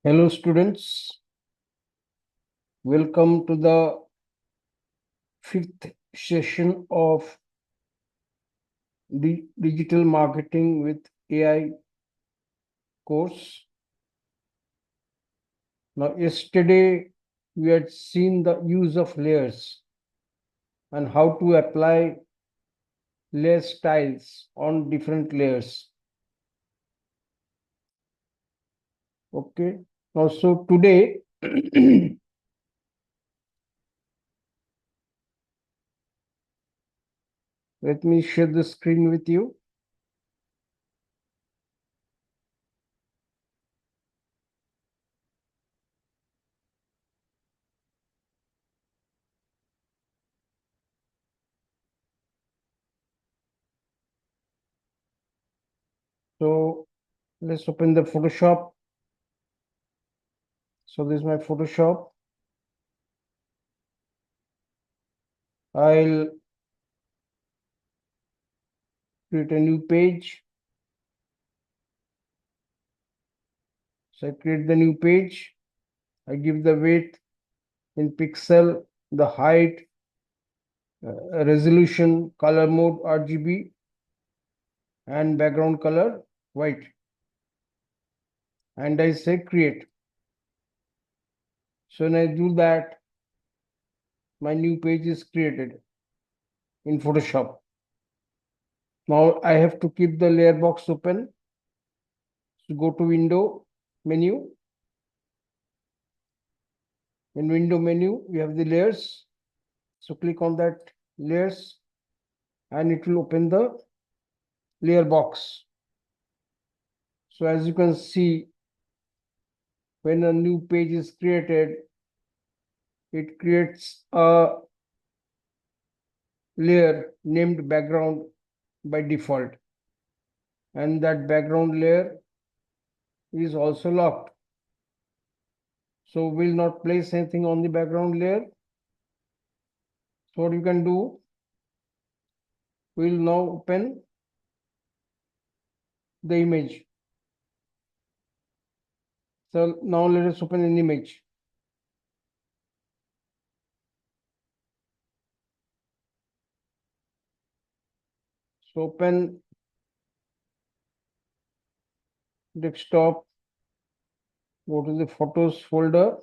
Hello students, welcome to the fifth session of Digital Marketing with AI course. Now yesterday we had seen the use of layers and how to apply layer styles on different layers. Okay, now so today let me share the screen with you. So let's open the Photoshop. So this is my Photoshop. I'll create a new page. So I create the new page. I give the weight in pixel, the height, resolution, color mode RGB, and background color white. And I say create. So when I do that, my new page is created in Photoshop. Now I have to keep the layer box open. So go to window menu. In window menu, we have the layers. So click on that layers and it will open the layer box. So as you can see, when a new page is created, it creates a layer named background by default. And that background layer is also locked. So we'll not place anything on the background layer. So what you can do, we'll now open the image. So now let us open an image. So open desktop, go to the photos folder.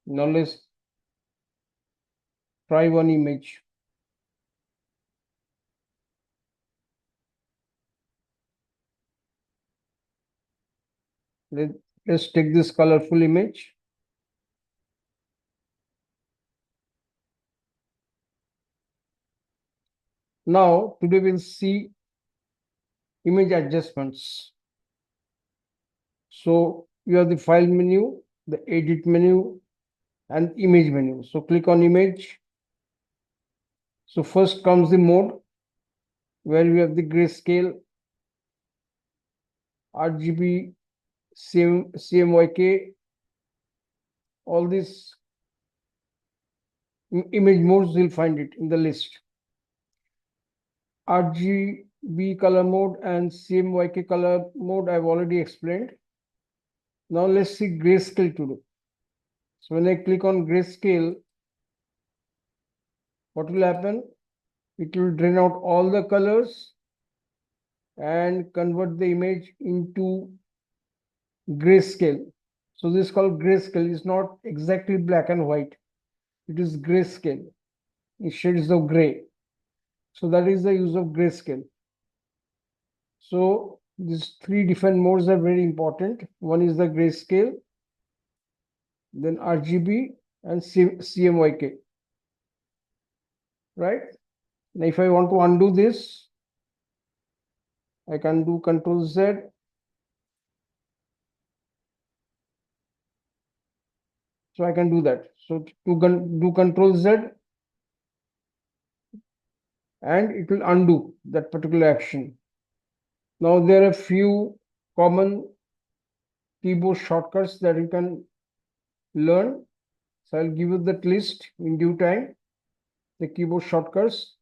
Now let's try one image. Let's take this colorful image. Now today we'll see image adjustments. So you have the file menu, the edit menu, and image menu. So click on image. So first comes the mode where we have the grayscale, RGB, CMYK, all these image modes, you'll find it in the list. RGB color mode and CMYK color mode I've already explained. Now let's see grayscale today. So when I click on grayscale, what will happen? It will drain out all the colors and convert the image into grayscale. So this is called grayscale. It's not exactly black and white. It is grayscale in shades of gray. So that is the use of grayscale. So these three different modes are very important. One is the grayscale, then RGB and CMYK. Right? Now if I want to undo this, I can do Control Z. So I can do that. So to do Control Z, and it will undo that particular action. Now there are a few common keyboard shortcuts that you can learn. So I'll give you that list in due time, the keyboard shortcuts.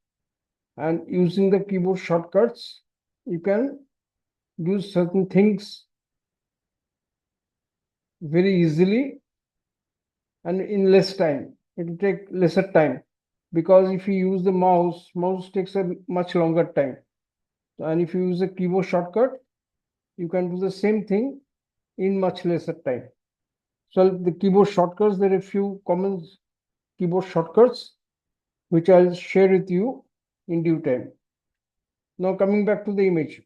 And using the keyboard shortcuts, you can do certain things very easily and in less time. It will take lesser time, because if you use the mouse takes a much longer time. And if you use a keyboard shortcut, you can do the same thing in much lesser time. So the keyboard shortcuts, there are a few common keyboard shortcuts which I'll share with you in due time. Now coming back to the image.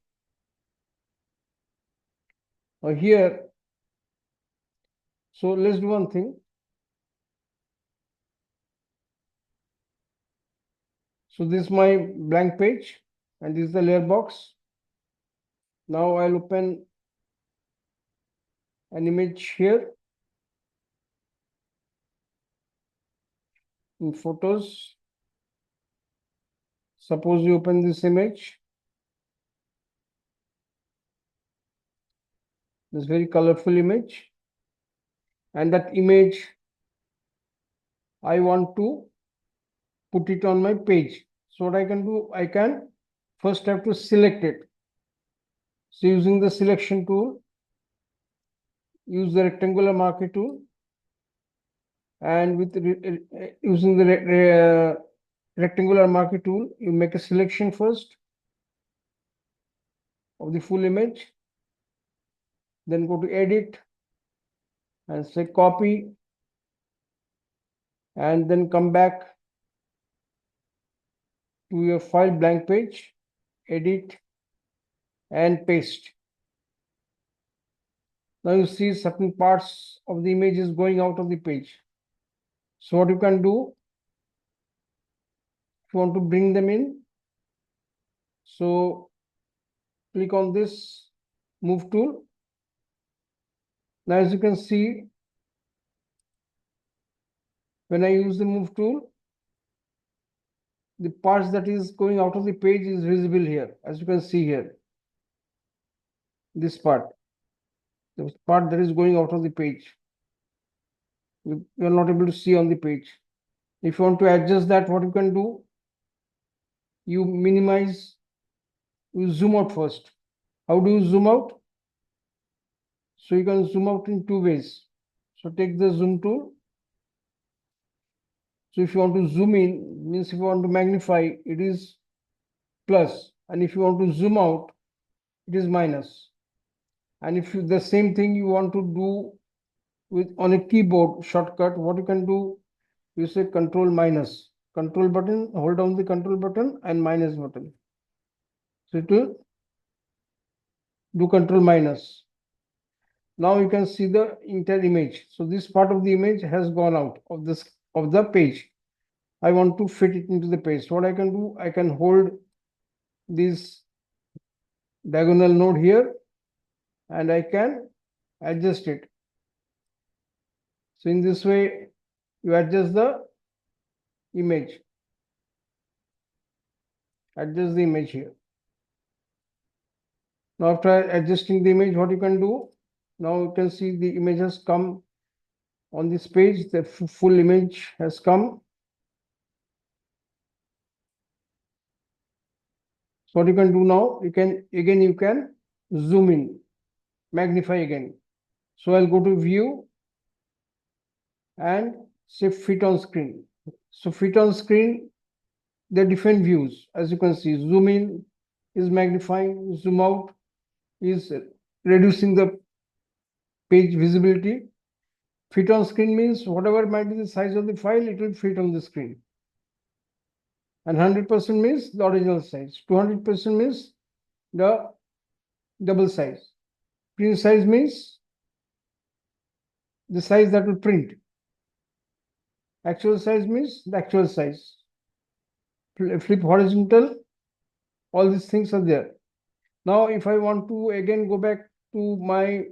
Here, so let's do one thing. So this is my blank page and this is the layer box. Now I'll open an image here in photos. Suppose you open this image. This very colorful image. And that image, I want to put it on my page. So what I can do, I can first have to select it. So using the selection tool, use the rectangular marquee tool, and with using the rectangular marquee tool, you make a selection first of the full image, then go to edit and say copy, and then come back to your file blank page, edit and paste. Now you see certain parts of the image is going out of the page. So what you can do, if you want to bring them in, so click on this move tool. Now as you can see, when I use the move tool, the parts that is going out of the page is visible here, as you can see here. This part, the part that is going out of the page, you are not able to see on the page. If you want to adjust that, what you can do, you minimize, you zoom out first. How do you zoom out? So you can zoom out in two ways. So take the zoom tool. So if you want to zoom in, means if you want to magnify, it is plus, and if you want to zoom out, it is minus. And if you, the same thing you want to do with on a keyboard shortcut, what you can do, you say control minus, control button, hold down the control button and minus button. So it will do control minus. Now you can see the entire image. So this part of the image has gone out of this of the page. I want to fit it into the page. So what I can do, I can hold this diagonal node here and I can adjust it. So in this way, you adjust the image. Adjust the image here. Now after adjusting the image, what you can do, now you can see the image has come on this page, the full image has come. So what you can do now, you can zoom in, magnify again. So I'll go to view and say fit on screen. So fit on screen, there are different views. As you can see, zoom in is magnifying, zoom out is reducing the page visibility. Fit on screen means whatever might be the size of the file, it will fit on the screen. And 100% means the original size. 200% means the double size. Print size means the size that will print. Actual size means the actual size. Flip horizontal, all these things are there. Now, if I want to again go back to my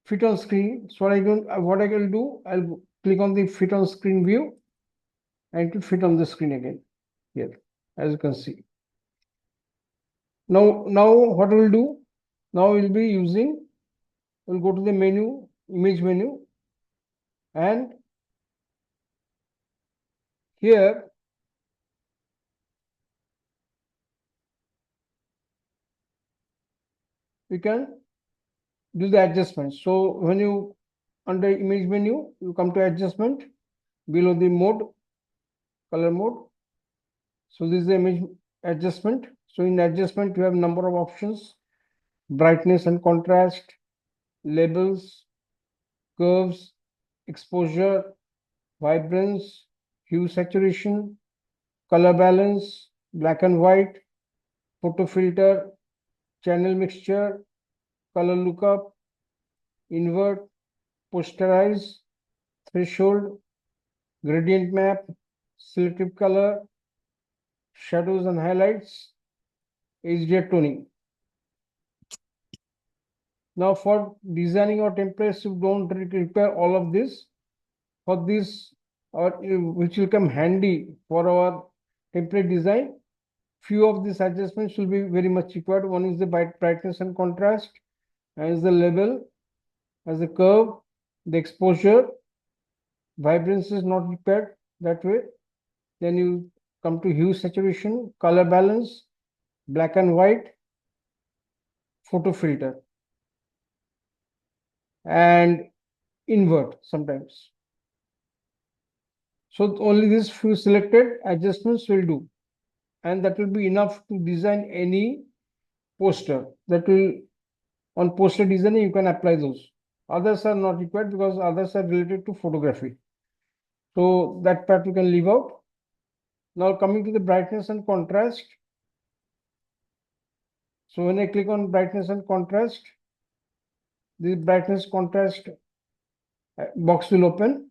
fit on screen, so what I will do, I'll click on the fit on screen view and it will fit on the screen again here, as you can see. Now what we'll do, now we'll be using, we'll go to the menu, image menu, and here we can do the adjustments. So when you under image menu, you come to adjustment below the mode, color mode. So this is the image adjustment. So in adjustment, you have number of options: brightness and contrast, labels, curves, exposure, vibrance, hue saturation, color balance, black and white, photo filter, channel mixture, color lookup, invert, posterize, threshold, gradient map, selective color, shadows and highlights, HDR toning. Now for designing our templates, you don't require all of this. For this, or which will come handy for our template design, few of these adjustments will be very much required. One is the brightness and contrast, and is the label, as the curve, the exposure, vibrance is not required that way. Then you come to hue saturation, color balance, black and white, photo filter, and invert sometimes. So only these few selected adjustments will do, and that will be enough to design any poster. That will, on poster designing, you can apply those. Others are not required because others are related to photography. So that part you can leave out. Now coming to the brightness and contrast. So when I click on brightness and contrast, the brightness contrast box will open,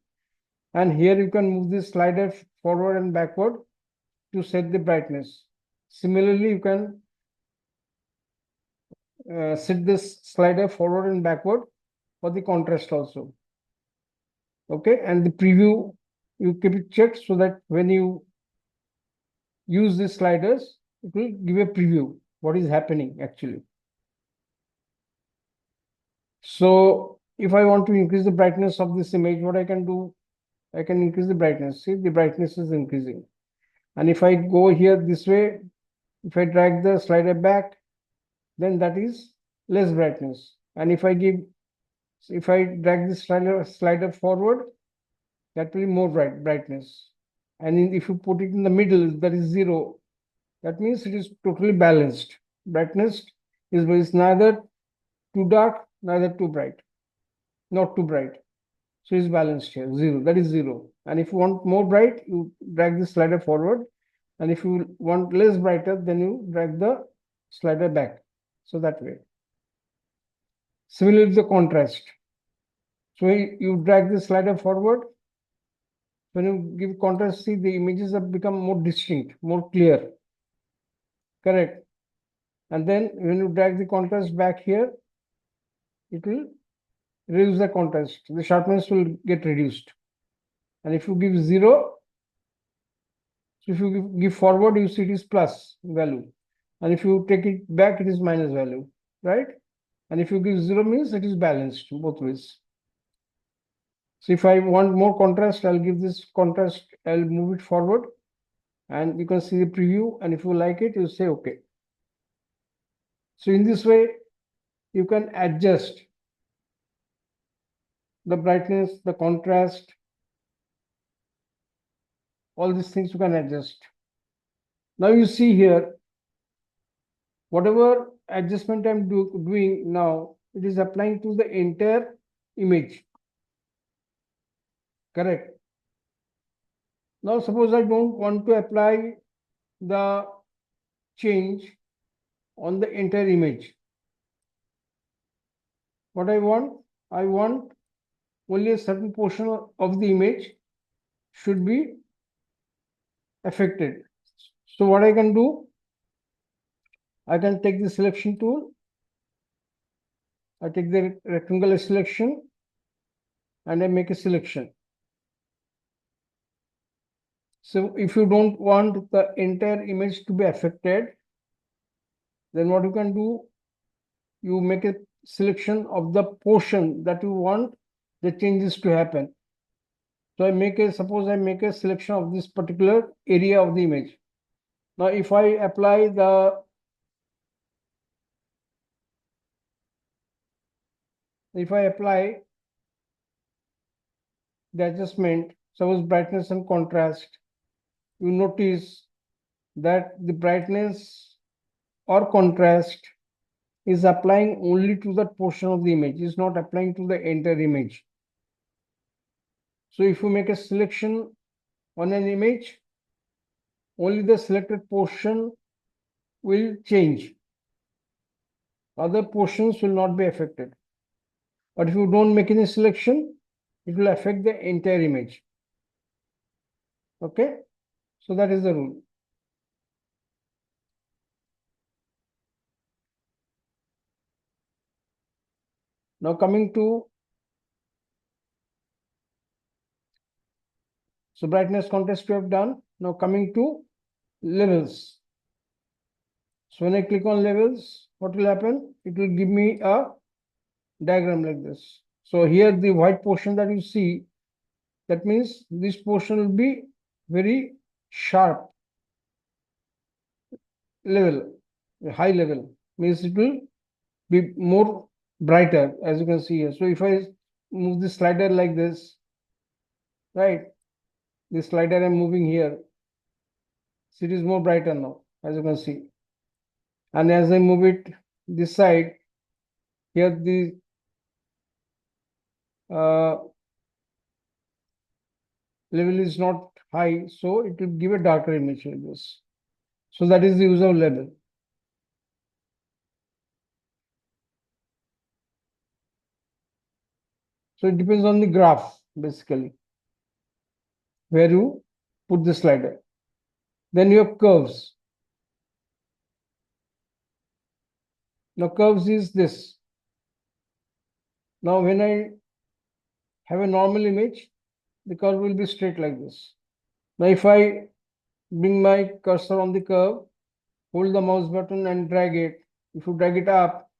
and here you can move this slider forward and backward to set the brightness. Similarly, you can set this slider forward and backward for the contrast also. Okay, and the preview, you keep it checked so that when you use these sliders, it will give a preview what is happening actually. So if I want to increase the brightness of this image, what I can do, I can increase the brightness. See, the brightness is increasing. And if I go here this way, if I drag the slider back, then that is less brightness. And if I drag this slider forward, that will be more brightness. And if you put it in the middle, that is 0. That means it is totally balanced. Brightness is neither too dark, neither too bright, not too bright. So it's balanced here, 0. That is 0. And if you want more bright, you drag the slider forward. And if you want less brighter, then you drag the slider back. So that way. Similarly, the contrast. So you drag the slider forward. When you give contrast, see the images have become more distinct, more clear. Correct. And then when you drag the contrast back here, it will reduce the contrast. The sharpness will get reduced. And if you give 0, so if you give forward, you see it is plus value. And if you take it back, it is minus value, right? And if you give 0 means it is balanced both ways. So if I want more contrast, I'll give this contrast, I'll move it forward, and you can see the preview. And if you like it, you say okay. So in this way, you can adjust the brightness, the contrast, all these things you can adjust. Now you see here, whatever adjustment I'm doing now, it is applying to the entire image. Correct. Now suppose I don't want to apply the change on the entire image. What I want only a certain portion of the image should be affected. So what I can do, I can take the selection tool. I take the rectangular selection and I make a selection. So if you don't want the entire image to be affected, then what you can do, you make a selection of the portion that you want the changes to happen. So suppose I make a selection of this particular area of the image. Now, if I apply the adjustment, suppose brightness and contrast, you notice that the brightness or contrast is applying only to that portion of the image, is not applying to the entire image. So if you make a selection on an image, only the selected portion will change. Other portions will not be affected. But if you don't make any selection, it will affect the entire image. Okay? So that is the rule. Now coming to, so brightness, contrast we have done. Now coming to levels. So when I click on levels, what will happen? It will give me a diagram like this. So here the white portion that you see, that means this portion will be very sharp level, a high level, means it will be more brighter, as you can see here. So if I move the slider like this, right, the slider I'm moving here, so it is more brighter now, as you can see. And as I move it this side, here the level is not high, so it will give a darker image like this. So that is the use of level. So it depends on the graph, basically, where you put the slider. Then you have curves. Now curves is this. Now when I have a normal image, the curve will be straight like this. Now if I bring my cursor on the curve, hold the mouse button and drag it. If you drag it up,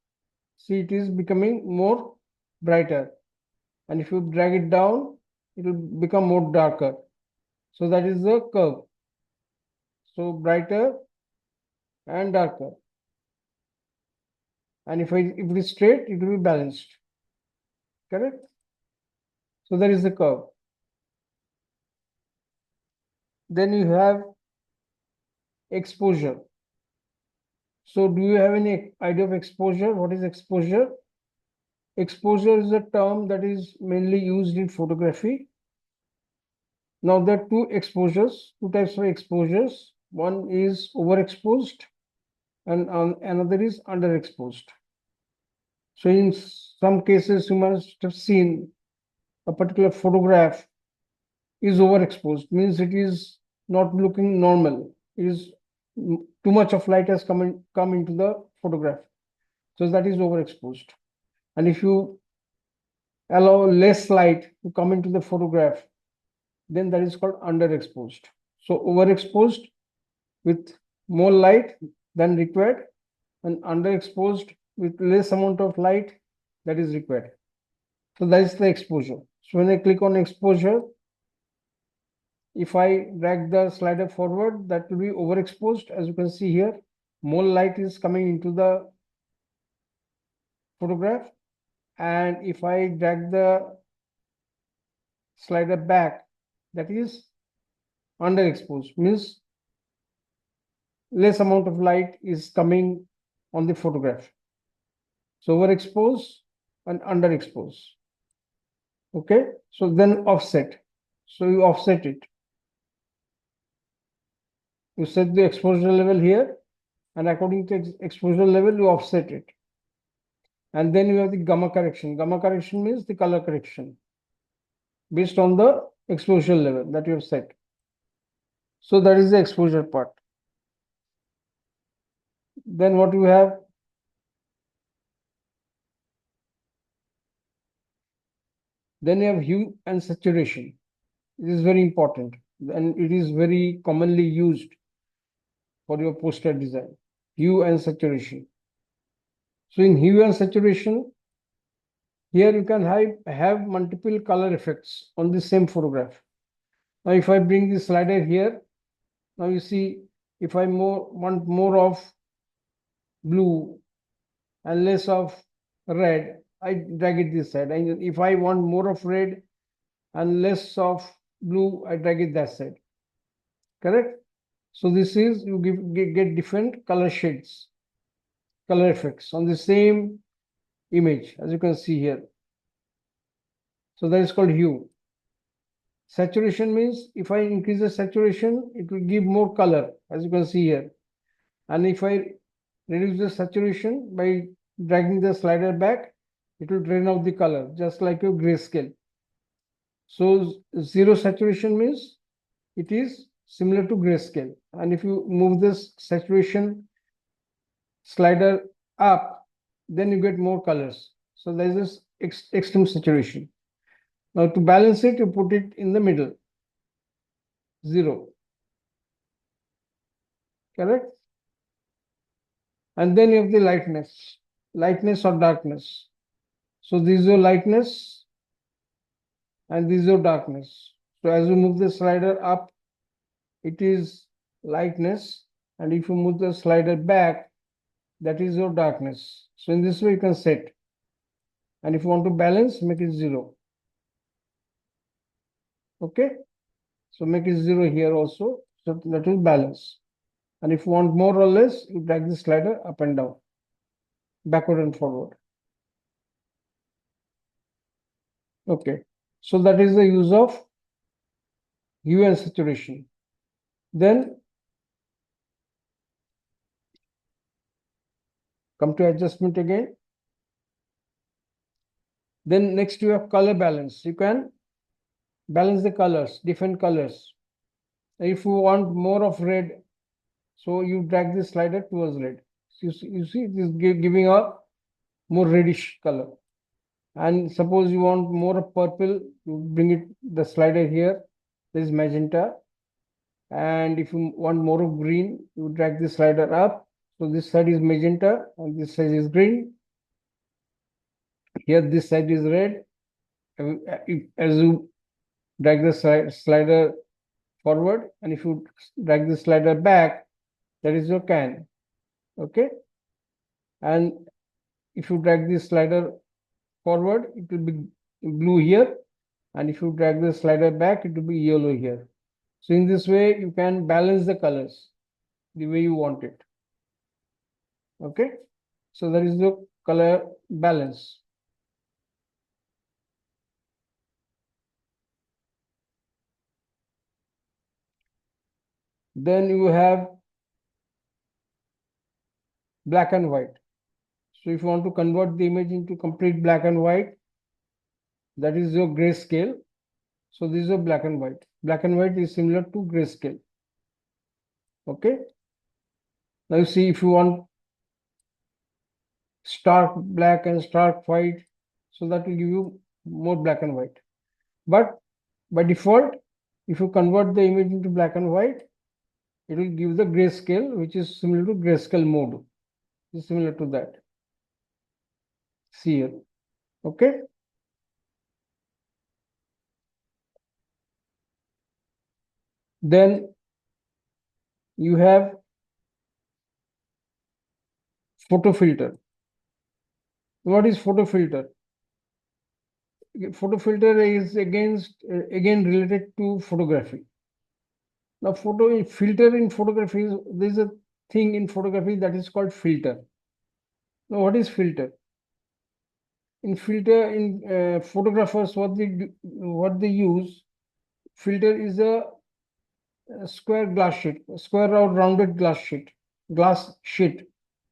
see it is becoming more brighter. And if you drag it down, it will become more darker. So that is the curve. So brighter and darker. And if it is straight, it will be balanced. Correct? So that is the curve. Then you have exposure. So do you have any idea of exposure? What is exposure? Exposure is a term that is mainly used in photography. Now there are two types of exposures. One is overexposed and another is underexposed. So in some cases, you must have seen a particular photograph is overexposed, means it is not looking normal. It is too much of light has come into the photograph. So that is overexposed. And if you allow less light to come into the photograph, then that is called underexposed. So overexposed with more light than required, and underexposed with less amount of light that is required. So that is the exposure. So when I click on exposure, if I drag the slider forward, that will be overexposed. As you can see here, more light is coming into the photograph. And if I drag the slider back, that is underexposed, means less amount of light is coming on the photograph. So overexposed and underexposed. Okay, so then offset. So you offset it. You set the exposure level here, and according to exposure level, you offset it. And then you have the gamma correction. Gamma correction means the color correction based on the exposure level that you have set. So that is the exposure part. Then what you have? Then you have hue and saturation. It is very important, and it is very commonly used for your poster design. Hue and saturation. So in hue and saturation, here you can have multiple color effects on the same photograph. Now if I bring the slider here, now you see if I want more of blue and less of red, I drag it this side. And if I want more of red and less of blue, I drag it that side. Correct? So this is you get different color shades, color effects on the same image, as you can see here. So that is called hue. Saturation means if I increase the saturation, it will give more color, as you can see here. And if I reduce the saturation by dragging the slider back, it will drain out the color, just like your grayscale. So zero saturation means it is similar to grayscale. And if you move this saturation slider up, then you get more colors. So there is this extreme saturation. Now to balance it, you put it in the middle, 0. Correct? And then you have the lightness or darkness. So this is your lightness and this is your darkness. So as you move the slider up, it is lightness, and if you move the slider back, that is your darkness. So in this way you can set. And if you want to balance, make it 0. Okay? So make it 0 here also. So that will balance. And if you want more or less, you drag the slider up and down, backward and forward. Okay. So that is the use of hue and saturation. Then come to adjustment again. Then next you have color balance. You can balance the colors, different colors. If you want more of red, so you drag the slider towards red. So you see it is giving a more reddish color. And suppose you want more of purple, you bring it the slider here. There is magenta. And if you want more of green, you drag the slider up. So this side is magenta and this side is green. Here this side is red. As you drag the slider forward, and if you drag the slider back, that is your can. Okay. And if you drag the slider forward, it will be blue here. And if you drag the slider back, it will be yellow here. So in this way, you can balance the colors the way you want it. Okay. So that is the color balance. Then you have black and white. So if you want to convert the image into complete black and white, that is your grayscale. So this is a black and white. Black and white is similar to grayscale. Okay. Now you see if you want stark black and stark white, so that will give you more black and white. But by default, if you convert the image into black and white, it will give the grayscale, which is similar to grayscale mode. It's similar to that. See here. Okay. Then you have photo filter. What is photo filter? Photo filter is again related to photography. Now photo filter in photography, there is a thing in photography that is called filter. Now what is filter? In photographers, what they use, filter is a square glass sheet, square or rounded glass sheet,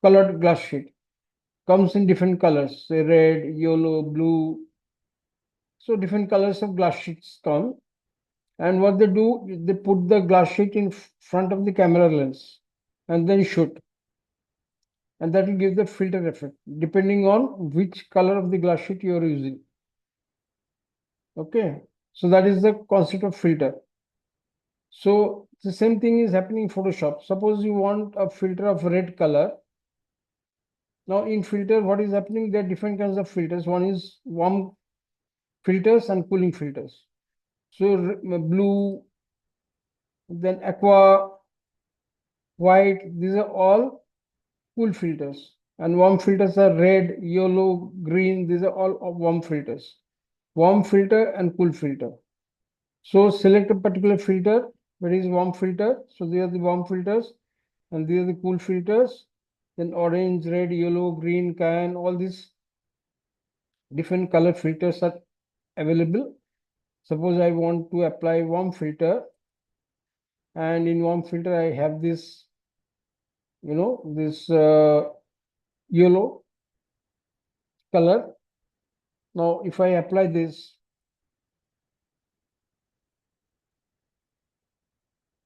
colored glass sheet. Comes in different colors, say red, yellow, blue. So different colors of glass sheets come. And what they do, they put the glass sheet in front of the camera lens and then shoot. And that will give the filter effect, depending on which color of the glass sheet you are using. Okay. So that is the concept of filter. So the same thing is happening in Photoshop. Suppose you want a filter of red color. Now in filter, what is happening? There are different kinds of filters. One is warm filters and cooling filters. So blue, then aqua, white, these are all cool filters. And warm filters are red, yellow, green, these are all warm filters. Warm filter and cool filter. So select a particular filter, that is warm filter. So these are the warm filters and these are the cool filters. Then orange, red, yellow, green, cyan, all these different color filters are available. Suppose I want to apply warm filter, and in warm filter I have this, this yellow color. Now if I apply this,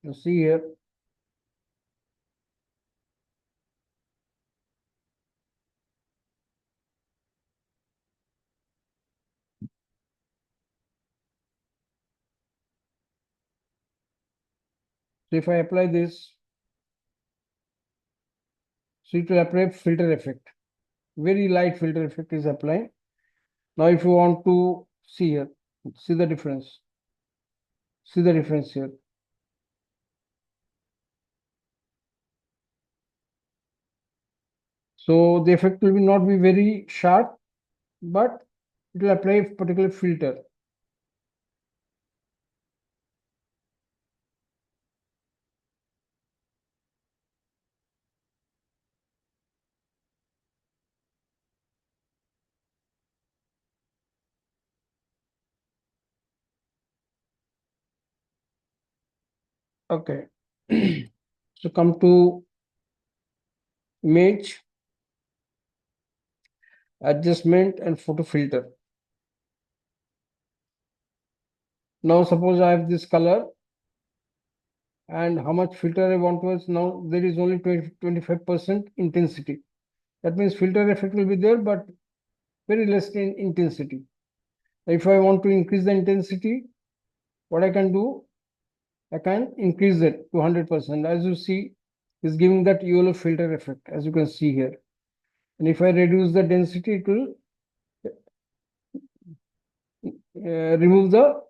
you see here, so if I apply this, so it will apply filter effect. Very light filter effect is applying. Now if you want to see here, see the difference. See the difference here. So the effect will not be very sharp, but it will apply a particular filter. Okay. So come to image, adjustment and photo filter. Now suppose I have this color, and how much filter I want to use. Now there is only 25% intensity. That means filter effect will be there, but very less in intensity. If I want to increase the intensity, what I can do, I can increase it to 100%. As you see, is giving that yellow filter effect, as you can see here. And if I reduce the density, it will remove the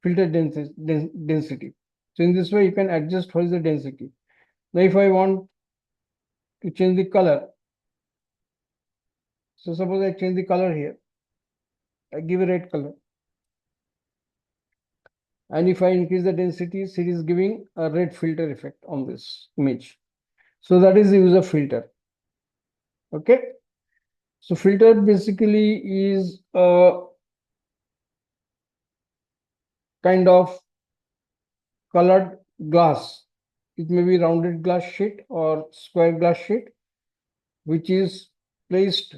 filter density. So in this way, you can adjust what is the density. Now, if I want to change the color, so suppose I change the color here, I give a red color. And if I increase the density, it is giving a red filter effect on this image. So that is the use of filter. Okay. So filter basically is a kind of colored glass. It may be rounded glass sheet or square glass sheet, which is placed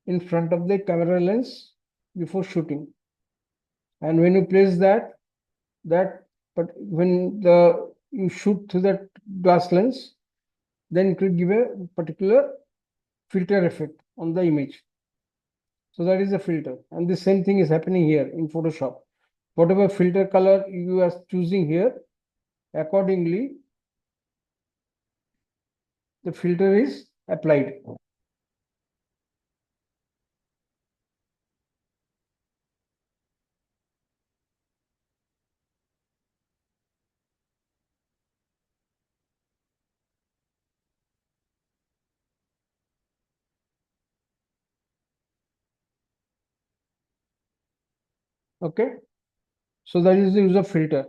in front of the camera lens before shooting. And when you place but when you shoot through that glass lens, then it will give a particular filter effect on the image. So that is a filter. And the same thing is happening here in Photoshop. Whatever filter color you are choosing here, accordingly, the filter is applied. Okay. So that is the use of filter.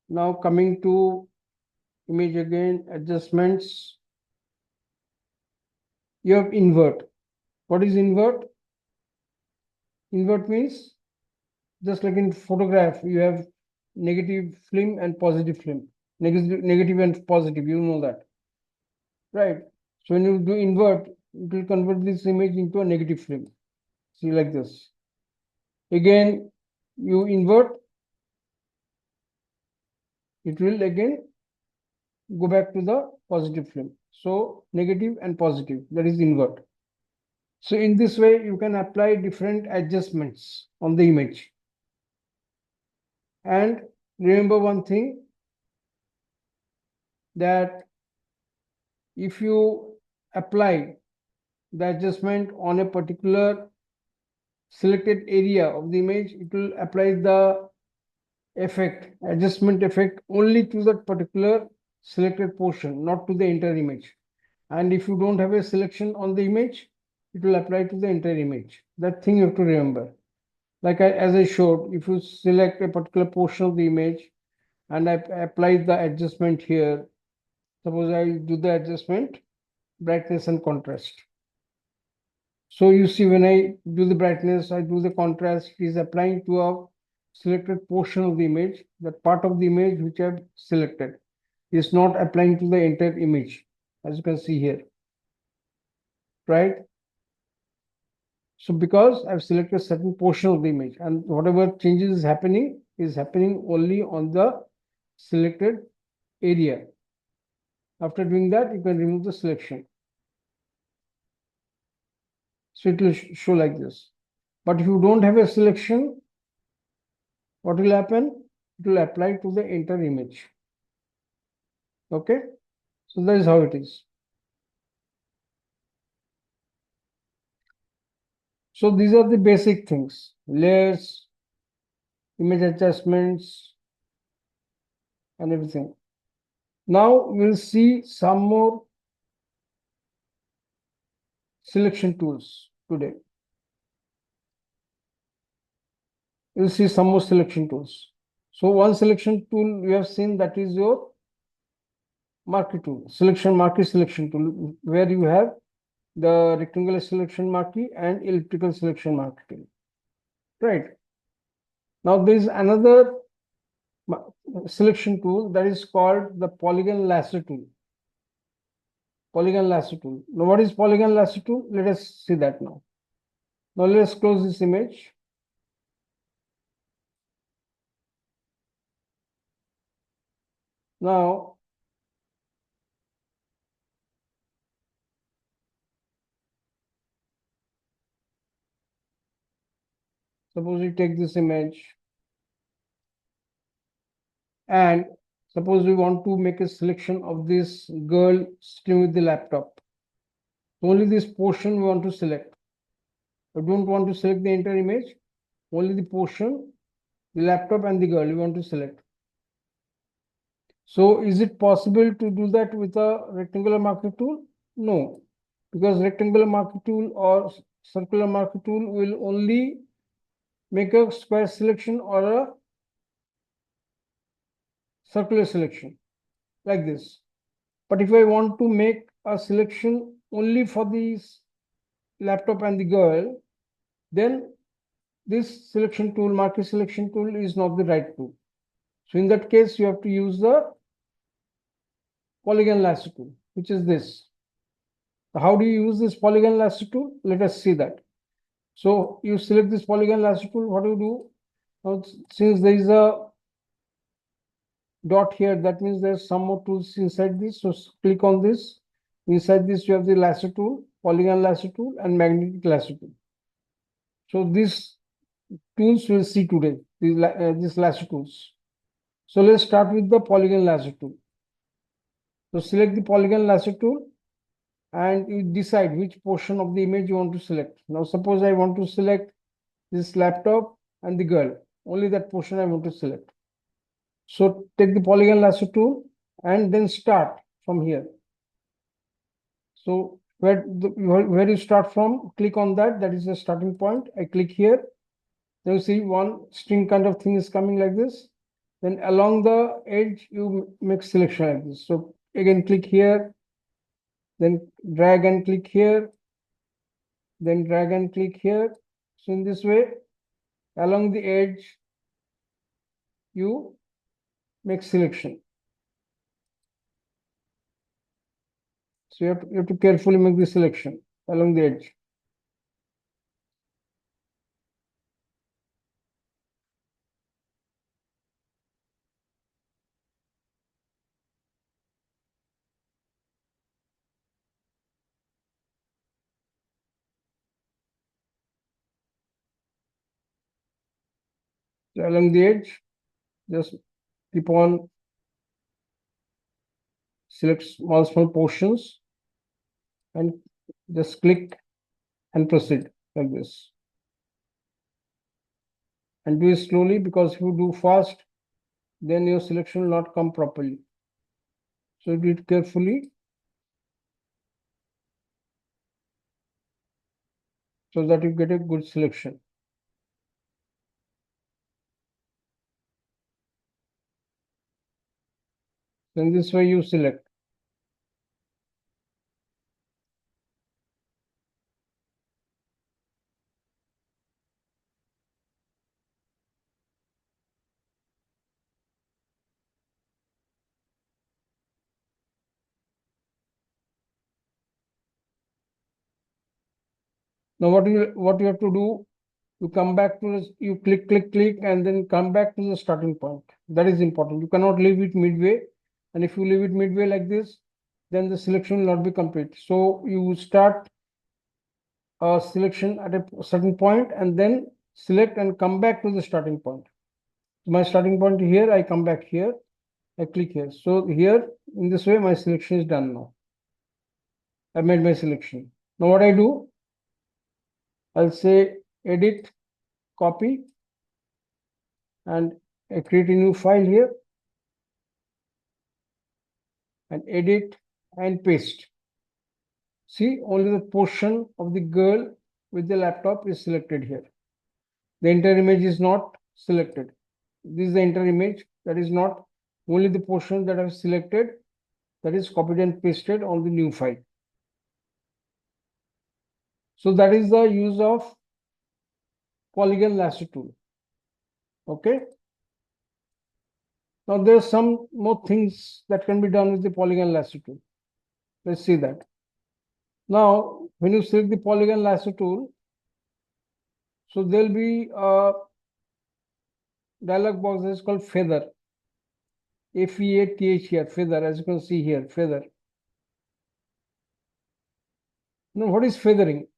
Now coming to image again, adjustments. You have invert. What is invert? Invert means just like in photograph, you have negative film and positive film. Negative and positive, you know that. Right. So when you do invert, it will convert this image into a negative film. See like this. Again, you invert, it will again go back to the positive film. So negative and positive, that is invert. So in this way, you can apply different adjustments on the image. And remember one thing, that if you apply the adjustment on a particular selected area of the image, it will apply the adjustment effect only to that particular selected portion, not to the entire image. And if you don't have a selection on the image, it will apply to the entire image. That thing you have to remember. As I showed, if you select a particular portion of the image and I apply the adjustment here, suppose I do the adjustment, brightness and contrast. So you see, when I do the brightness, I do the contrast, it is applying to a selected portion of the image, that part of the image which I've selected is not applying to the entire image, as you can see here, right? So because I've selected a certain portion of the image, and whatever changes is happening only on the selected area. After doing that, you can remove the selection. So it will show like this. But if you don't have a selection, what will happen? It will apply to the entire image. Okay, so that is how it is. So these are the basic things: layers, image adjustments, and everything. Now we'll see some more selection tools today. We'll see some more selection tools. So one selection tool we have seen, that is your marquee tool, marquee selection tool, where you have the rectangular selection marquee and elliptical selection marquee tool. Right. Now there is another selection tool that is called the polygon lasso tool. Polygon lasso tool. Now what is polygon lasso tool? Let us see that now. Now let's close this image. Now suppose we take this image and suppose we want to make a selection of this girl sitting with the laptop. Only this portion we want to select. We don't want to select the entire image, only the portion, the laptop and the girl we want to select. So is it possible to do that with a rectangular marquee tool? No, because rectangular marquee tool or circular marquee tool will only make a square selection or a circular selection like this. But if I want to make a selection only for these laptop and the girl, then this selection tool, marquee selection tool, is not the right tool. So in that case, you have to use the polygon lasso tool, which is this. How do you use this polygon lasso tool? Let us see that. So you select this polygon lasso tool. What do you do? Now, since there is a dot here, that means there's some more tools inside this. So click on this. Inside this, you have the lasso tool, polygon lasso tool, and magnetic lasso tool. So these tools we'll see today, these lasso tools. So let's start with the polygon lasso tool. So select the polygon lasso tool and you decide which portion of the image you want to select. Now suppose I want to select this laptop and the girl, only that portion I want to select. So take the polygon lasso tool and then start from here. So where you start from, click on that. That is the starting point. I click here. Then you see one string kind of thing is coming like this. Then along the edge, you make selection like this. So again, click here, then drag and click here, then drag and click here. So in this way, along the edge, you make selection. So you have to carefully make the selection along the edge. So along the edge, just keep on select small portions and just click and proceed like this. And do it slowly, because if you do fast, then your selection will not come properly. So do it carefully so that you get a good selection. Then this way you select. Now what you have to do, you come back to this, you click, and then come back to the starting point. That is important. You cannot leave it midway. And if you leave it midway like this, then the selection will not be complete. So you start a selection at a certain point and then select and come back to the starting point. My starting point here, I come back here, I click here. So here, in this way, my selection is done now. I made my selection. Now what I do, I'll say edit, copy, and I create a new file here, and edit and paste. See, only the portion of the girl with the laptop is selected here. The entire image is not selected. This is the entire image. That is not only the portion that I've selected, that is copied and pasted on the new file. So that is the use of polygon lasso tool. Okay. Now there are some more things that can be done with the polygon lasso tool. Let's see that. Now, when you select the polygon lasso tool, so there'll be a dialog box that is called feather. F-E-A-T-H here, feather, as you can see here, feather. Now, what is feathering?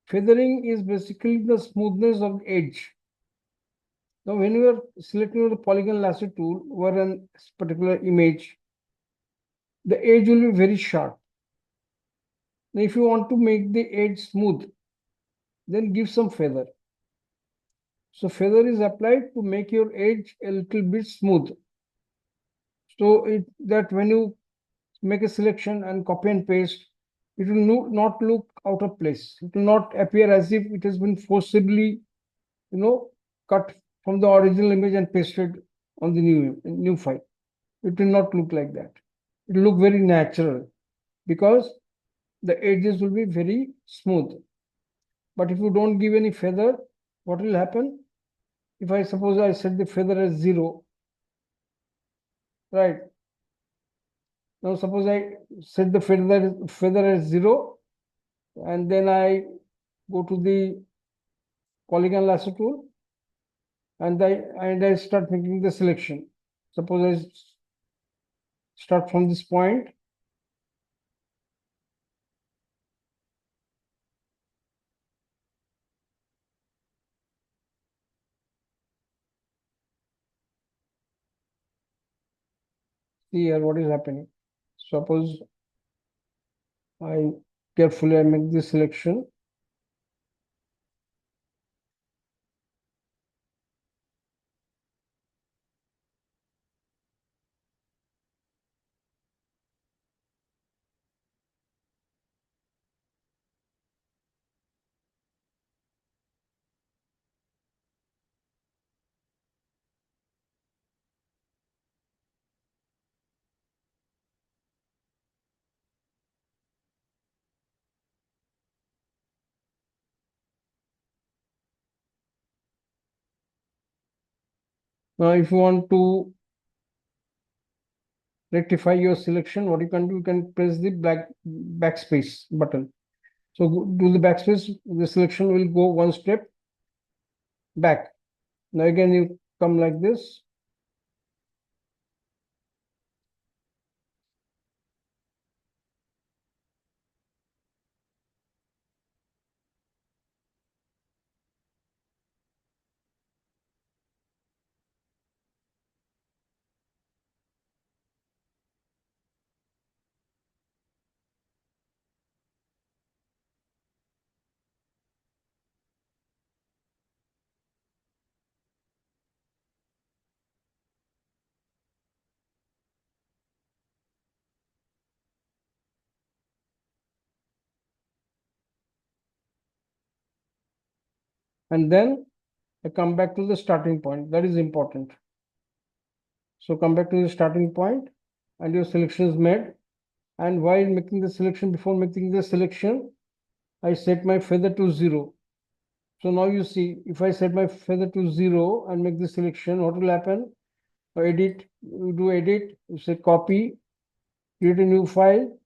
Feathering is basically the smoothness of the edge. Now, when you are selecting the polygon lasso tool over a particular image, the edge will be very sharp. Now, if you want to make the edge smooth, then give some feather. So feather is applied to make your edge a little bit smooth. So that when you make a selection and copy and paste, it will not look out of place. It will not appear as if it has been forcibly, cut from the original image and pasted on the new file. It will not look like that. It will look very natural because the edges will be very smooth. But if you don't give any feather, what will happen? If I suppose I set the feather as 0, right? Now suppose I set the feather as 0, and then I go to the polygon lasso tool, and I start making the selection. Suppose I start from this point. See here what is happening. Suppose I carefully make this selection. Now, if you want to rectify your selection, what you can do, you can press the backspace button. So do the backspace, the selection will go one step back. Now again, you come like this. and then I come back to the starting point. That is important. So come back to the starting point and your selection is made. And while making the selection, before making the selection, I set my feather to 0. So now you see, if I set my feather to 0 and make the selection, what will happen? Edit, you do edit, you say copy, create a new file,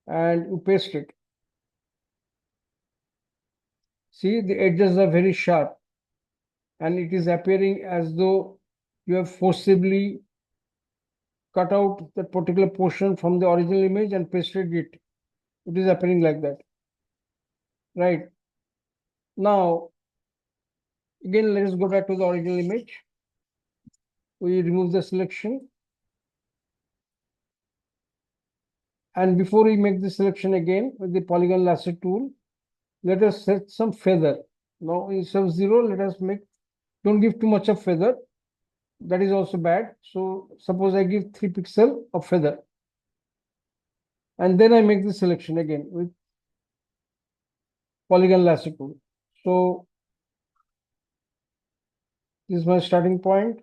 and you paste it. See, the edges are very sharp, and it is appearing as though you have forcibly cut out that particular portion from the original image and pasted it. It is appearing like that, right? Now, again, let us go back to the original image. We remove the selection. And before we make the selection again with the polygon lasso tool, let us set some feather. Now instead of 0, let us make, don't give too much of feather. That is also bad. So suppose I give 3 pixel of feather. And then I make the selection again with polygon lasso tool. So this is my starting point.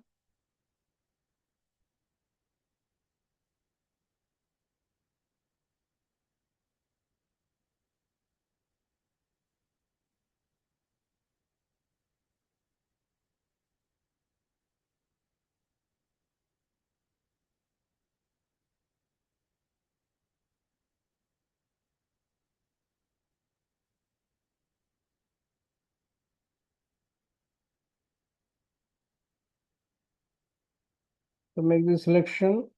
So make the selection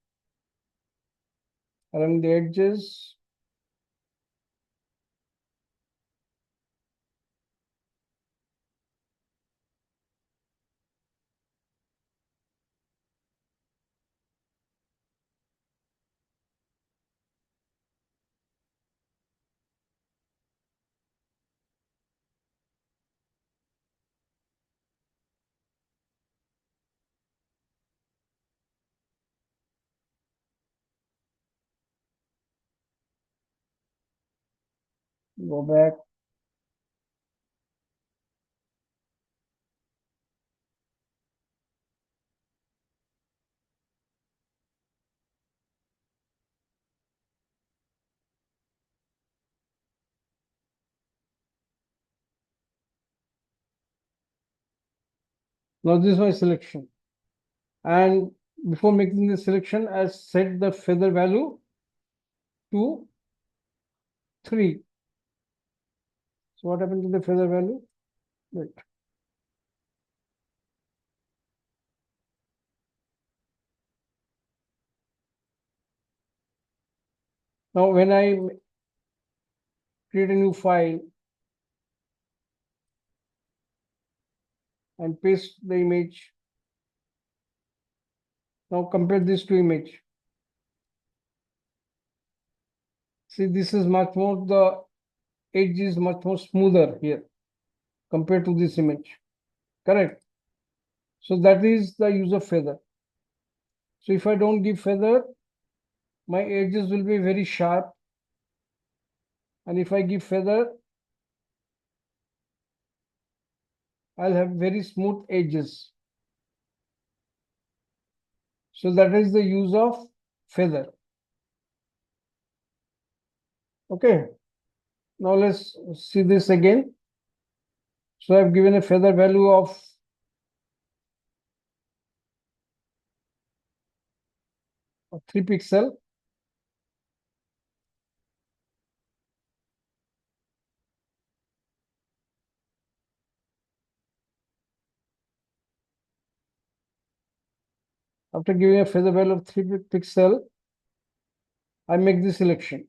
along the edges. Go back. Now this is my selection. And before making the selection, I set the feather value to 3. So what happened to the feather value? Wait. Now when I create a new file and paste the image, now compare this to image. See, this is much more, the edge is much more smoother here compared to this image. Correct. So that is the use of feather. So if I don't give feather, my edges will be very sharp. And if I give feather, I'll have very smooth edges. So that is the use of feather. Okay. Now let's see this again. So I've given a feather value of 3 pixel. After giving a feather value of 3 pixel, I make the selection.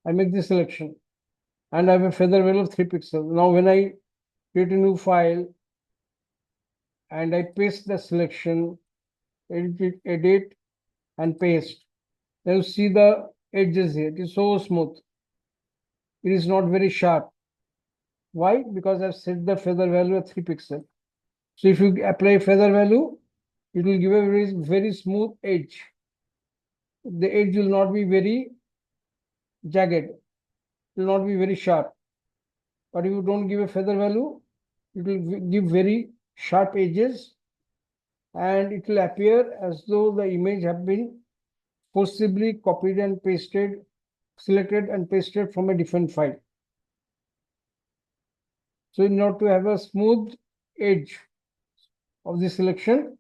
I make this selection, and I have a feather value of 3 pixels. Now, when I create a new file and I paste the selection, edit and paste, then you see the edges here. It is so smooth. It is not very sharp. Why? Because I've set the feather value at 3 pixels. So if you apply feather value, it will give a very smooth edge. The edge will not be very jagged. It will not be very sharp. But if you don't give a feather value, it will give very sharp edges, and it will appear as though the image have been forcibly copied and pasted, selected and pasted from a different file. So in order to have a smooth edge of the selection,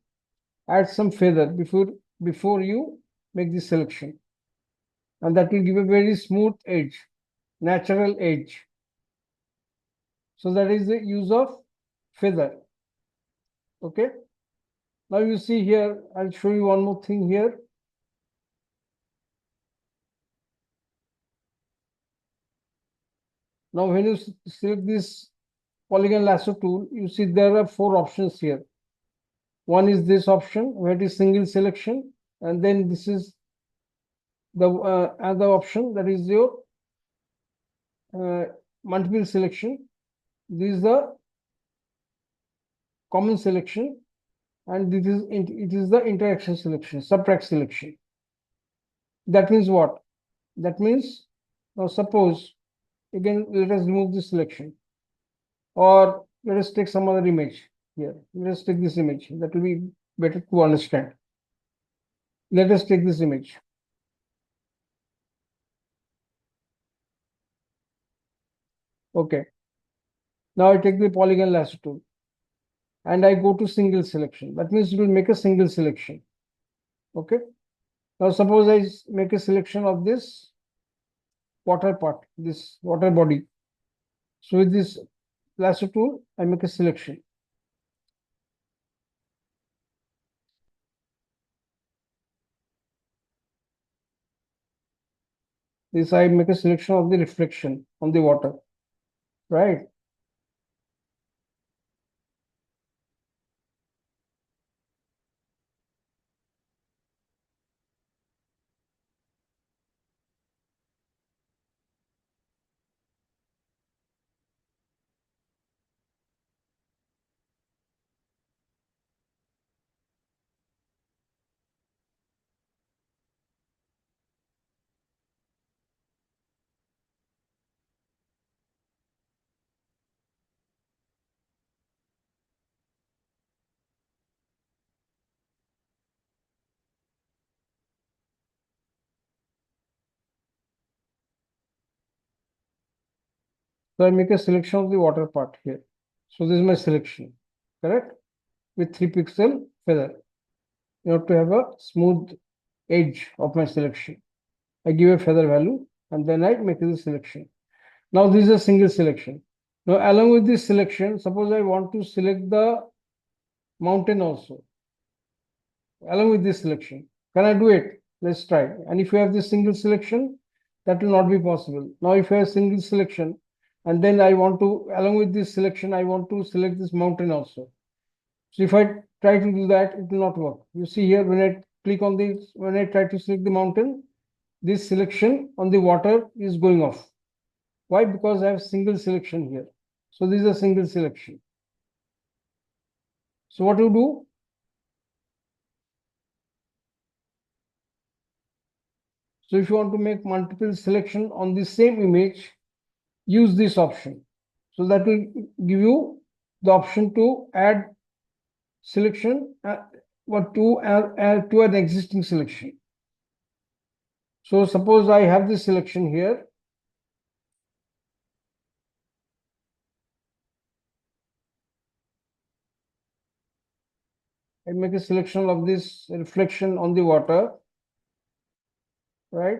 add some feather before you make the selection, and that will give a very smooth edge, natural edge. So that is the use of feather. Okay. Now you see here, I'll show you one more thing here. Now when you select this polygon lasso tool, you see there are 4 options here. One is this option where it is single selection, and then this is the other option, that is your multiple selection. This is the common selection, and it is the interaction selection, subtract selection. That means what? That means, now suppose, again, let us remove this selection, or let us take some other image here. Let us take this image. That will be better to understand. Let us take this image. Okay. Now I take the polygon lasso tool and I go to single selection. That means it will make a single selection. Okay. Now suppose I make a selection of this water part, this water body. So with this lasso tool, I make a selection. This I make a selection of the reflection on the water, right? So I make a selection of the water part here. So this is my selection, correct? With 3 pixel feather. In order to have a smooth edge of my selection, I give a feather value and then I make the selection. Now this is a single selection. Now along with this selection, suppose I want to select the mountain also along with this selection. Can I do it? Let's try. And if you have this single selection, that will not be possible. Now if you have single selection and then I want to, along with this selection, I want to select this mountain also. So if I try to do that, it will not work. You see here, when I click on this, when I try to select the mountain, this selection on the water is going off. Why? Because I have single selection here. So this is a single selection. So what you do? So if you want to make multiple selection on the same image, use this option. So that will give you the option to add selection to an existing selection. So suppose I have this selection here. I make a selection of this reflection on the water, right?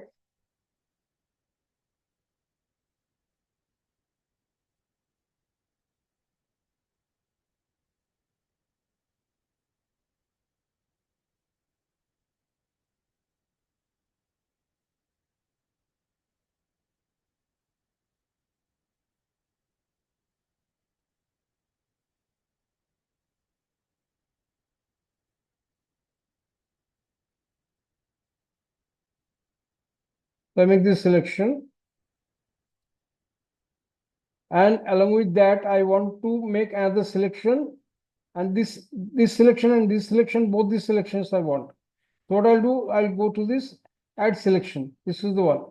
So I make this selection. And along with that, I want to make another selection. And this selection and this selection, both these selections I want. So what I'll do, I'll go to this add selection. This is the one.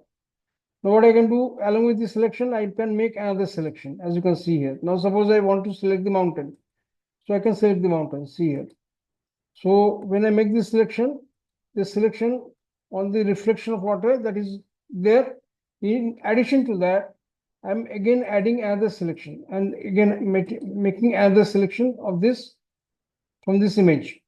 Now what I can do, along with this selection, I can make another selection, as you can see here. Now suppose I want to select the mountain. So I can select the mountain, see here. So when I make this selection on the reflection of water that is there, in addition to that, I'm again adding another selection and again making another selection of this from this image.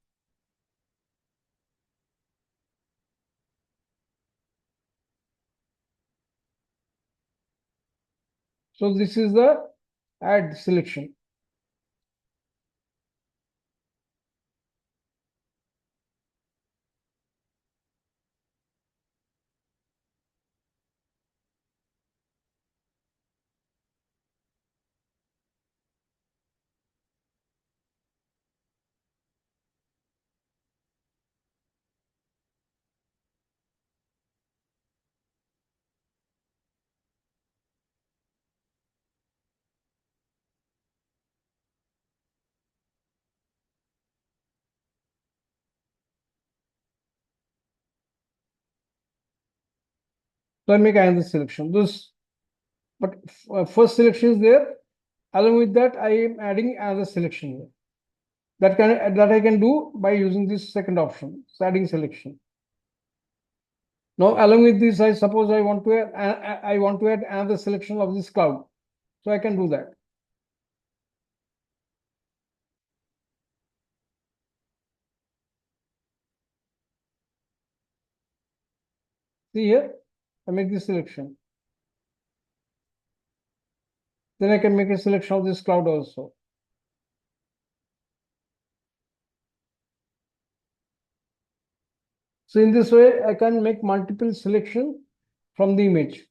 So this is the add selection. So I make another selection. But first selection is there. Along with that, I am adding another selection here. That I can do by using this second option, adding selection. Now, along with this, I suppose I want to add another selection of this cloud. So I can do that. See here, I make this selection. Then I can make a selection of this cloud also. So in this way, I can make multiple selection from the image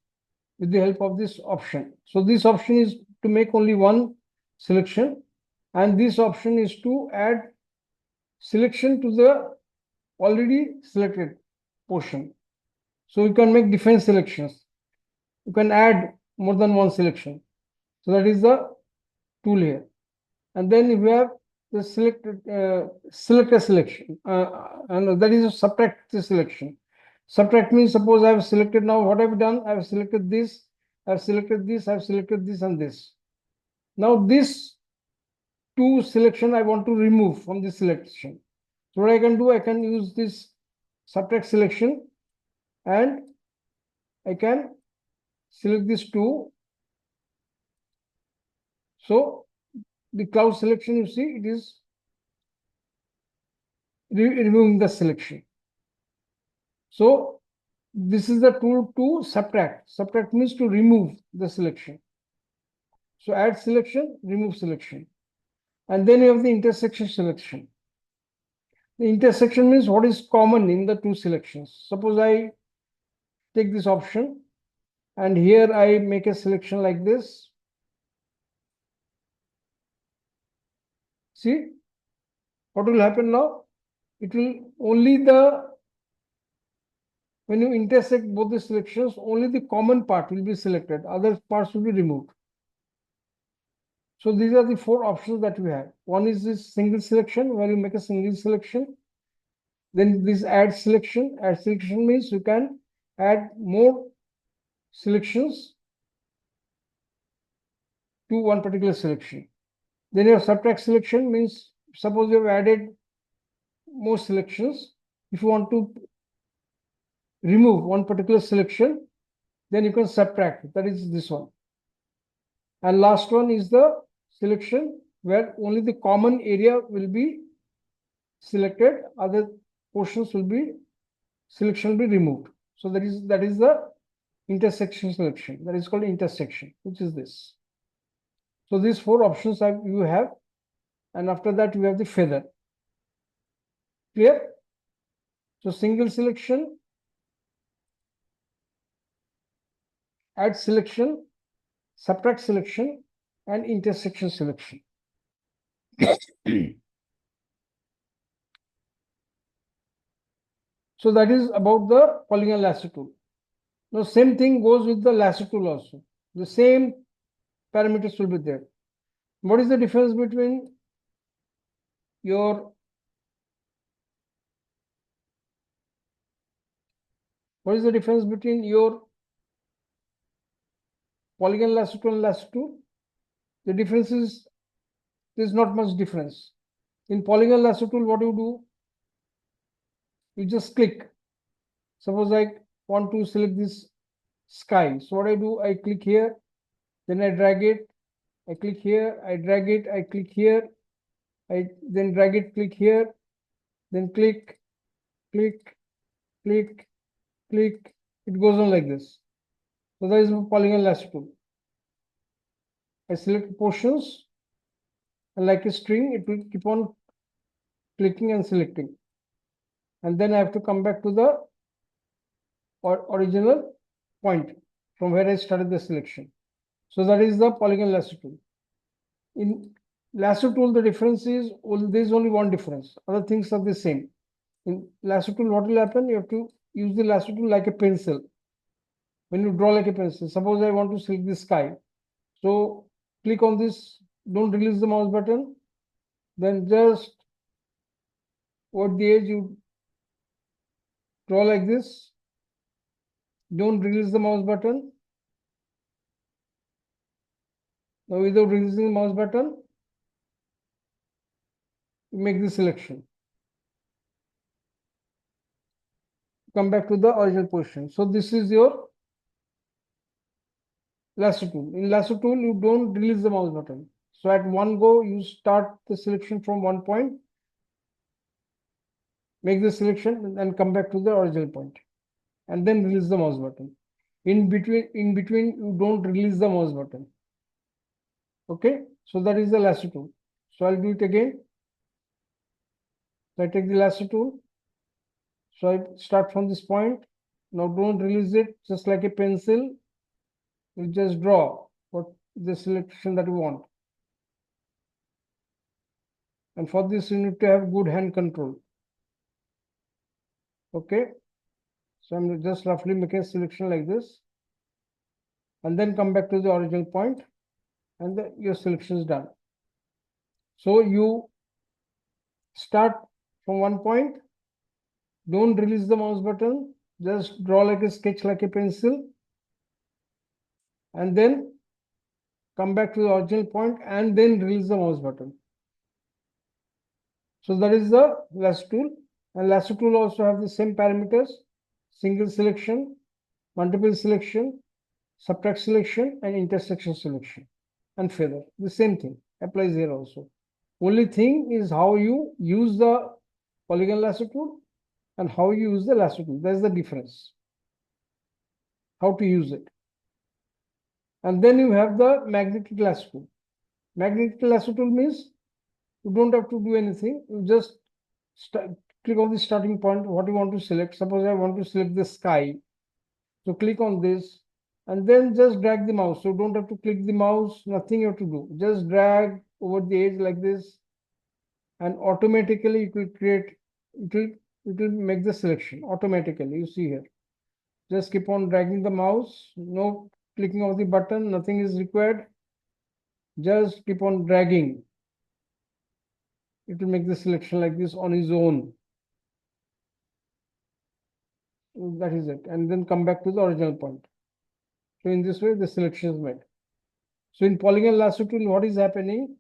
with the help of this option. So this option is to make only one selection, and this option is to add selection to the already selected portion. So you can make different selections. You can add more than one selection. So that is the tool here. And then you have the select a selection, and that is a subtract the selection. Subtract means suppose I have selected now what I've done. I have selected this, I've selected this, I've selected this and this. Now this two selection I want to remove from this selection. So what I can do, I can use this subtract selection and I can select this two. So the cloud selection, you see, it is removing the selection. So this is the tool to subtract. Subtract means to remove the selection. So add selection, remove selection. And then you have the intersection selection. The intersection means what is common in the two selections. Suppose I take this option and here I make a selection like this. See, what will happen now? It will only when you intersect both the selections, only the common part will be selected. Other parts will be removed. So these are the four options that we have. One is this single selection, where you make a single selection. Then this add selection. Add selection means you can add more selections to one particular selection. Then your subtract selection means suppose you have added more selections. If you want to remove one particular selection, then you can subtract. That is this one. And last one is the selection where only the common area will be selected, other portions will be removed. So that is the intersection selection. That is called intersection, which is this. So these four options you have, and after that you have the feather. Clear? So single selection, add selection, subtract selection, and intersection selection. So that is about the polygon lasso tool. Now, same thing goes with the lasso tool also. The same parameters will be there. What is the difference between your polygon lasso tool and lasso tool? The difference is there's not much difference. In polygon lasso tool, what do? You just click. Suppose I want to select this sky. So what I do, I click here, then I drag it, I click here, I drag it, I click here, I then drag it, click here, then click, click, click, click. It goes on like this. So that is a polygon lasso tool. I select portions, and like a string, it will keep on clicking and selecting. And then I have to come back to the original point from where I started the selection. So that is the polygon lasso tool. In lasso tool, the difference is there is only one difference. Other things are the same. In lasso tool, what will happen? You have to use the lasso tool like a pencil. When you draw like a pencil, suppose I want to select the sky. So click on this, don't release the mouse button. Then just over the edge, you draw like this. Don't release the mouse button. Now, without releasing the mouse button, you make the selection. Come back to the original position. So this is your lasso tool. In lasso tool, you don't release the mouse button. So at one go, you start the selection from one point, make the selection, and come back to the original point, and then release the mouse button. In between, you don't release the mouse button. Okay, so that is the lasso tool. So I'll do it again. So I take the lasso tool. So I start from this point. Now don't release it, just like a pencil. You just draw what the selection that you want. And for this, you need to have good hand control. Okay. So I'm just roughly making a selection like this. And then come back to the original point, and your selection is done. So you start from one point. Don't release the mouse button. Just draw like a sketch, like a pencil. And then come back to the original point and then release the mouse button. So that is the lasso tool. And lasso tool also have the same parameters: single selection, multiple selection, subtract selection, and intersection selection, and feather. The same thing applies here also. Only thing is how you use the polygon lasso tool and how you use the lasso tool. That's the difference. How to use it. And then you have the magnetic lasso tool. Magnetic lasso tool means you don't have to do anything. You just click on the starting point, what you want to select. Suppose I want to select the sky. So click on this and then just drag the mouse. So don't have to click the mouse, nothing you have to do. Just drag over the edge like this, and automatically it will create, it will make the selection automatically. You see here. Just keep on dragging the mouse, no clicking of the button, nothing is required. Just keep on dragging. It will make the selection like this on its own. That is it. And then come back to the original point. So in this way, the selection is made. So in polygon lasso tool, what is happening?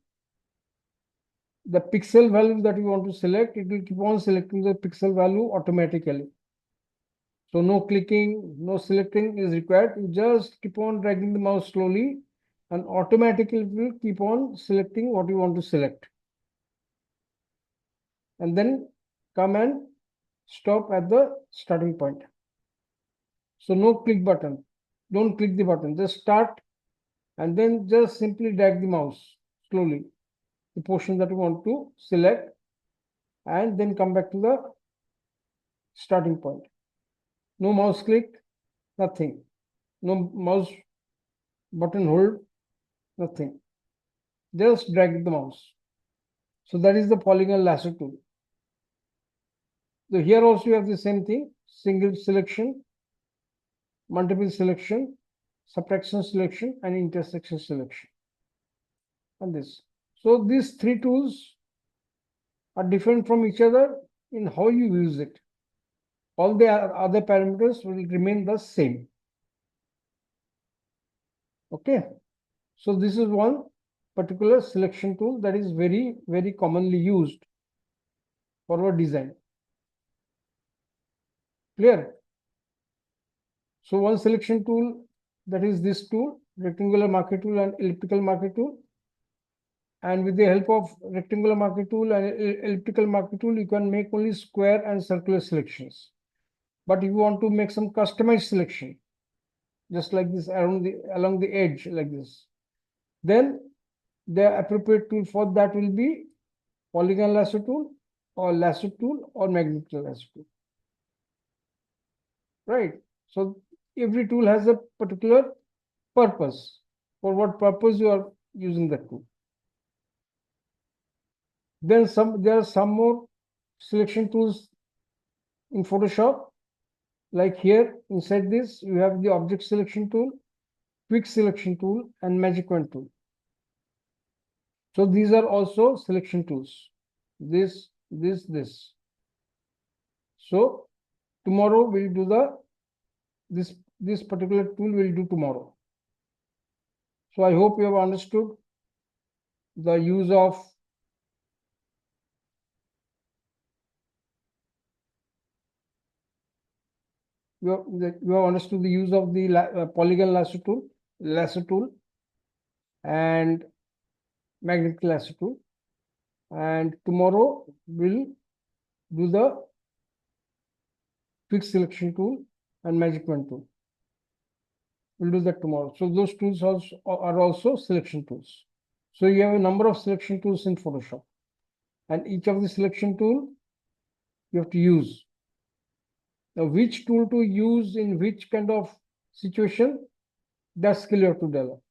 The pixel value that you want to select, it will keep on selecting the pixel value automatically. So no clicking, no selecting is required. You just keep on dragging the mouse slowly, and automatically it will keep on selecting what you want to select. And then come and stop at the starting point. So no click button. Don't click the button. Just start and then just simply drag the mouse slowly, the portion that you want to select, and then come back to the starting point. No mouse click, nothing. No mouse button hold, nothing. Just drag the mouse. So that is the polygon lasso tool. So here also you have the same thing, single selection. multiple selection, subtraction selection, and intersection selection. And this. So these three tools are different from each other in how you use it. All the other parameters will remain the same. Okay. So this is one particular selection tool that is very, very commonly used for our design. Clear? So one selection tool, that is this tool, rectangular marquee tool and elliptical marquee tool. And with the help of rectangular marquee tool and elliptical marquee tool, you can make only square and circular selections. But if you want to make some customized selection, just like this along the edge like this, then the appropriate tool for that will be polygon lasso tool or magnetic lasso tool. Right? So every tool has a particular purpose. For what purpose you are using that tool. Then there are some more selection tools in Photoshop. Like here, inside this, you have the object selection tool, quick selection tool, and magic wand tool. So these are also selection tools. This. So tomorrow we'll do this particular tool we'll do tomorrow. So I hope you have understood the use of you have understood the use of the polygon lasso tool, and magnetic lasso tool. And tomorrow we'll do the quick selection tool and magic wand tool. We'll do that tomorrow. So those tools are also selection tools. So you have a number of selection tools in Photoshop, and each of the selection tool you have to use. Now, which tool to use in which kind of situation, that skill you have to develop.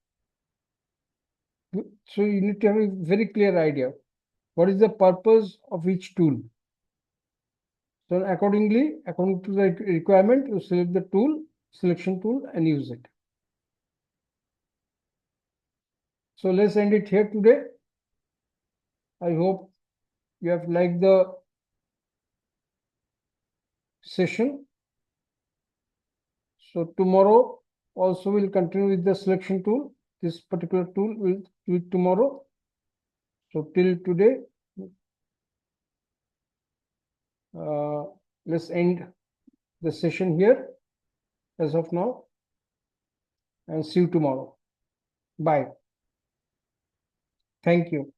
So you need to have a very clear idea. What is the purpose of each tool? So according to the requirement, you select the selection tool, and use it. So let's end it here today. I hope you have liked the session. So tomorrow also we'll continue with the selection tool. This particular tool will do it tomorrow. So till today, let's end the session here as of now, and see you tomorrow. Bye. Thank you.